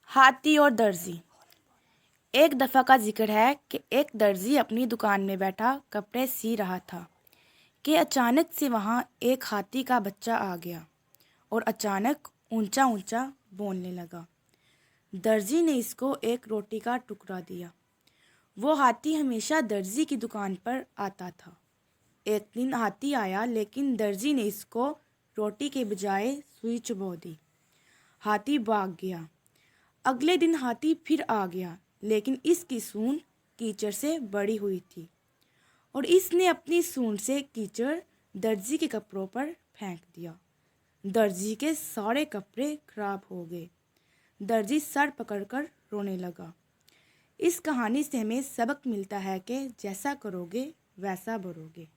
हाथी और दर्जी। एक दफ़ा का जिक्र है कि एक दर्जी अपनी दुकान में बैठा कपड़े सी रहा था कि अचानक से वहाँ एक हाथी का बच्चा आ गया और अचानक ऊंचा ऊंचा बोलने लगा। दर्जी ने इसको एक रोटी का टुकड़ा दिया। वो हाथी हमेशा दर्जी की दुकान पर आता था। एक दिन हाथी आया लेकिन दर्जी ने इसको रोटी के बजाय सुई चुभो दी। हाथी भाग गया। अगले दिन हाथी फिर आ गया लेकिन इसकी सूंड कीचड़ से बड़ी हुई थी और इसने अपनी सूंड से कीचड़ दर्जी के कपड़ों पर फेंक दिया। दर्जी के सारे कपड़े खराब हो गए। दर्जी सर पकड़कर रोने लगा। इस कहानी से हमें सबक मिलता है कि जैसा करोगे वैसा भरोगे।